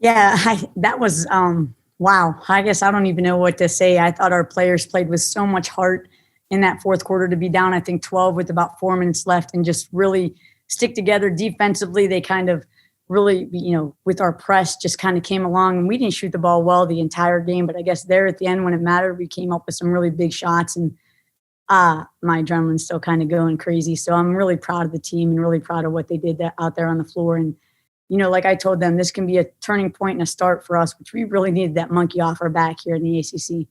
Yeah, that was wow. I guess I don't even know what to say. I thought our players played with so much heart in that fourth quarter to be down, I think 12 with about 4 minutes left and just really stick together defensively. They kind of really, with our press just kind of came along and we didn't shoot the ball well the entire game. But I guess there at the end when it mattered, we came up with some really big shots and my adrenaline's still kind of going crazy. So I'm really proud of the team and really proud of what they did out there on the floor. And like I told them, this can be a turning point and a start for us, which we really needed that monkey off our back here in the ACC.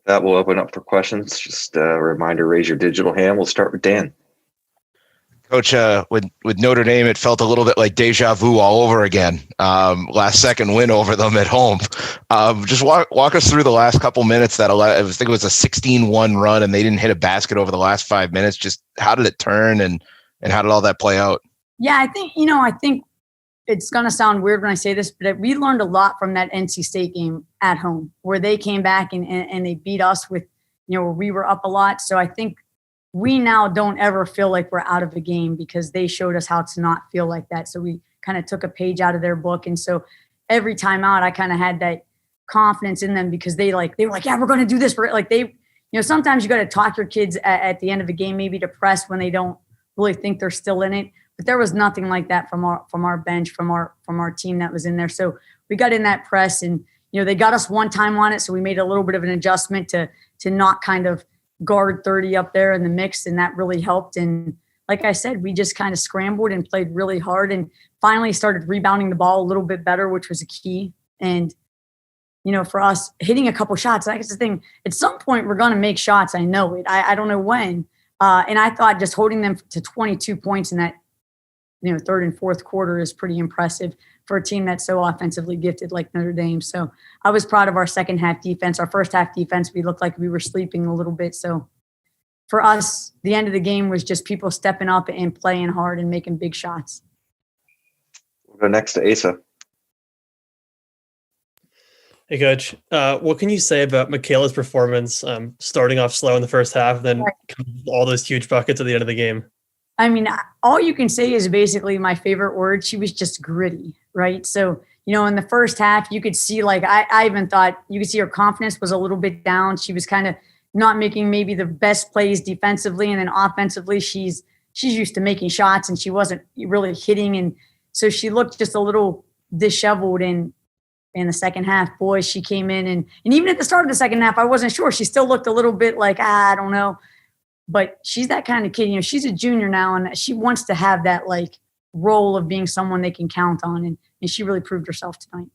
That will open up for questions. Just a reminder, raise your digital hand. We'll start with Dan. Coach, with Notre Dame, it felt a little bit like deja vu all over again. Last second win over them at home. Just walk us through the last couple minutes. I think it was a 16-1 run, and they didn't hit a basket over the last 5 minutes. Just how did it turn, and how did all that play out? Yeah, I think it's going to sound weird when I say this, but we learned a lot from that NC State game at home where they came back and they beat us with, where we were up a lot. So I think we now don't ever feel like we're out of a game because they showed us how to not feel like that. So we kind of took a page out of their book. And so every time out, I kind of had that confidence in them because they were like, yeah, we're going to do this. Sometimes you got to talk your kids at the end of a game, maybe to press when they don't really think they're still in it. But there was nothing like that from our bench, from our team that was in there. So we got in that press and, they got us one time on it. So we made a little bit of an adjustment to not kind of guard 30 up there in the mix. And that really helped. And like I said, we just kind of scrambled and played really hard and finally started rebounding the ball a little bit better, which was a key. And, for us hitting a couple shots, that's the thing. At some point we're going to make shots. I know it. I don't know when. And I thought just holding them to 22 points in that, third and fourth quarter is pretty impressive for a team that's so offensively gifted like Notre Dame. So I was proud of our second half defense. Our first half defense, we looked like we were sleeping a little bit. So for us, the end of the game was just people stepping up and playing hard and making big shots. We'll go next to Asa. Hey, Coach. What can you say about Michaela's performance starting off slow in the first half, then all those huge buckets at the end of the game? I mean, all you can say is basically my favorite word. She was just gritty, right? So, in the first half, you could see I even thought you could see her confidence was a little bit down. She was kind of not making maybe the best plays defensively. And then offensively, she's used to making shots and she wasn't really hitting. And so she looked just a little disheveled in the second half. Boy, she came in and even at the start of the second half, I wasn't sure. She still looked a little bit like, I don't know. But she's that kind of kid, she's a junior now and she wants to have that role of being someone they can count on. And she really proved herself tonight.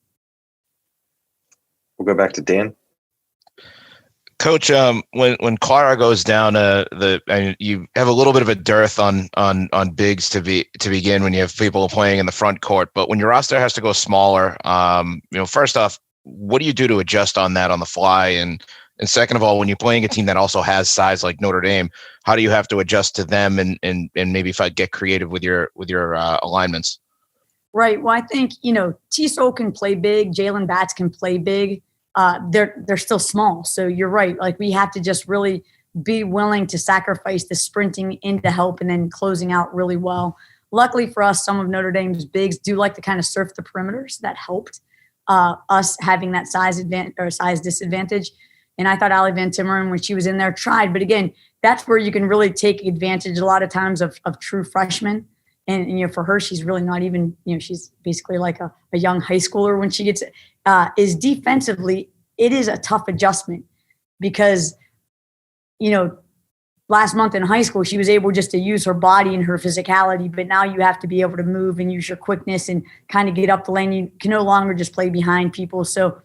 We'll go back to Dan. Coach, when Clara goes down, you have a little bit of a dearth on bigs to begin when you have people playing in the front court. But when your roster has to go smaller, first off, what do you do to adjust on that on the fly? And second of all, when you're playing a team that also has size like Notre Dame, how do you have to adjust to them and maybe if I get creative with your alignments? Right. Well, I think, T-Sol can play big. Jalen Batts can play big. They're still small. So you're right. We have to just really be willing to sacrifice the sprinting into help and then closing out really well. Luckily for us, some of Notre Dame's bigs do like to kind of surf the perimeters. That helped us having that size disadvantage. And I thought Allie Van Timmeren, when she was in there, tried. But again, that's where you can really take advantage a lot of times of true freshmen. And for her, she's really not even, she's basically like a young high schooler when she gets is defensively, it is a tough adjustment because, last month in high school, she was able just to use her body and her physicality, but now you have to be able to move and use your quickness and kind of get up the lane. You can no longer just play behind people. So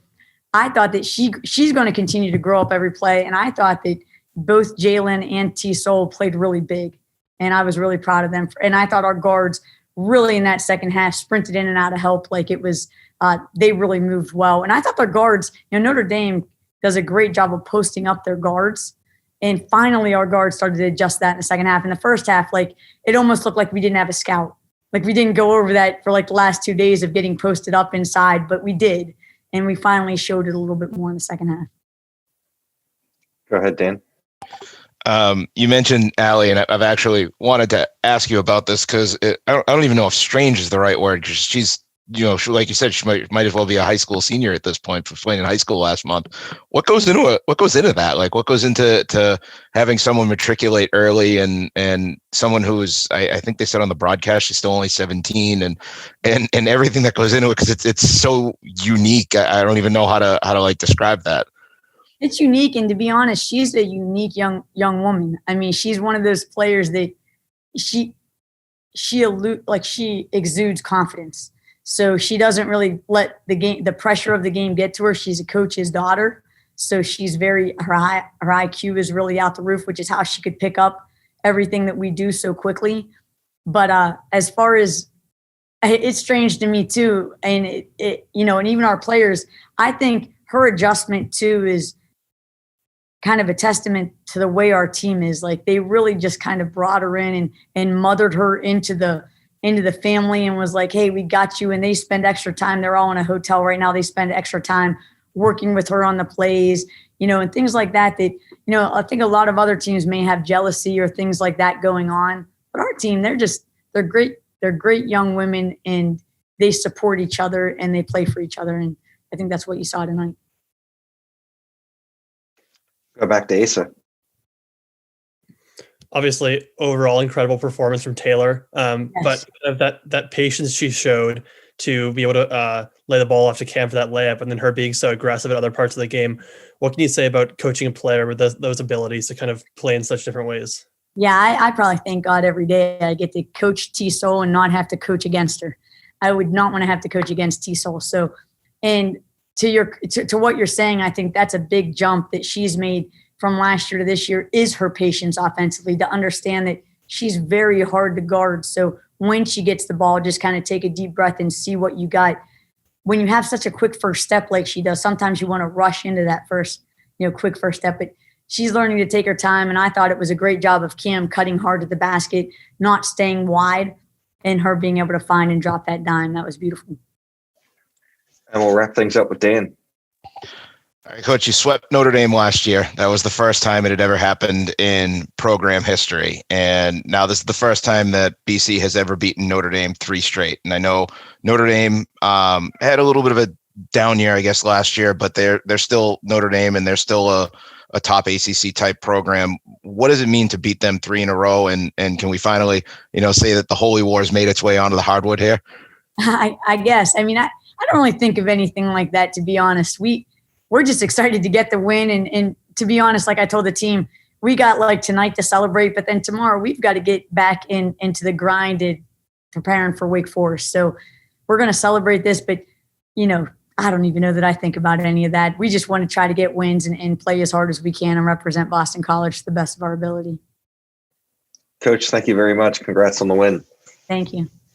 I thought that she's going to continue to grow up every play. And I thought that both Jalen and T-Sol played really big. And I was really proud of them. And I thought our guards really in that second half sprinted in and out of help. It was, they really moved well. And I thought their guards, Notre Dame does a great job of posting up their guards. And finally our guards started to adjust that in the second half. In the first half, it almost looked like we didn't have a scout. We didn't go over that for the last 2 days of getting posted up inside, but we did. And we finally showed it a little bit more in the second half. Go ahead, Dan. You mentioned Allie, and I've actually wanted to ask you about this because I don't even know if strange is the right word because she's like you said, she might as well be a high school senior at this point for playing in high school last month. What goes into that? Like, what goes into having someone matriculate early and someone who's, I think they said on the broadcast, she's still only 17 and everything that goes into it, because it's so unique. I don't even know how to like describe that. It's unique, and to be honest, she's a unique young woman. I mean, she's one of those players that she exudes confidence. So she doesn't really let the pressure of the game get to her. She's a coach's daughter. So she's her IQ is really out the roof, which is how she could pick up everything that we do so quickly. But as far as, it's strange to me too. And and even our players, I think her adjustment too is kind of a testament to the way our team is. Like, they really just kind of brought her in and mothered her into the family and was like, hey, we got you. And they spend extra time. They're all in a hotel right now. They spend extra time working with her on the plays, and things like that, I think a lot of other teams may have jealousy or things like that going on. But our team, they're great. They're great young women, and they support each other and they play for each other. And I think that's what you saw tonight. Go back to Asa. Obviously, overall incredible performance from Taylor, Yes. but that patience she showed to be able to lay the ball off to Cam for that layup, and then her being so aggressive at other parts of the game. What can you say about coaching a player with those abilities to kind of play in such different ways? Yeah, I probably thank God every day I get to coach T-Sol and not have to coach against her. I would not want to have to coach against T-Sol. So, and to what you're saying, I think that's a big jump that she's made from last year to this year, is her patience offensively, to understand that she's very hard to guard. So when she gets the ball, just kind of take a deep breath and see what you got. When you have such a quick first step like she does, sometimes you want to rush into that quick first step. But she's learning to take her time, and I thought it was a great job of Cam cutting hard to the basket, not staying wide, and her being able to find and drop that dime. That was beautiful. And we'll wrap things up with Dan. All right, Coach, you swept Notre Dame last year. That was the first time it had ever happened in program history. And now this is the first time that BC has ever beaten Notre Dame 3 straight. And I know Notre Dame had a little bit of a down year, I guess, last year, but they're still Notre Dame, and they're still a top ACC type program. What does it mean to beat them 3 in a row? And can we finally, say that the Holy War has made its way onto the hardwood here? I guess. I mean, I don't really think of anything like that, to be honest. We're just excited to get the win. And to be honest, like I told the team, we got like tonight to celebrate, but then tomorrow we've got to get back into the grind and preparing for Wake Forest. So we're going to celebrate this, but I don't even know that I think about any of that. We just want to try to get wins and play as hard as we can and represent Boston College to the best of our ability. Coach, thank you very much. Congrats on the win. Thank you.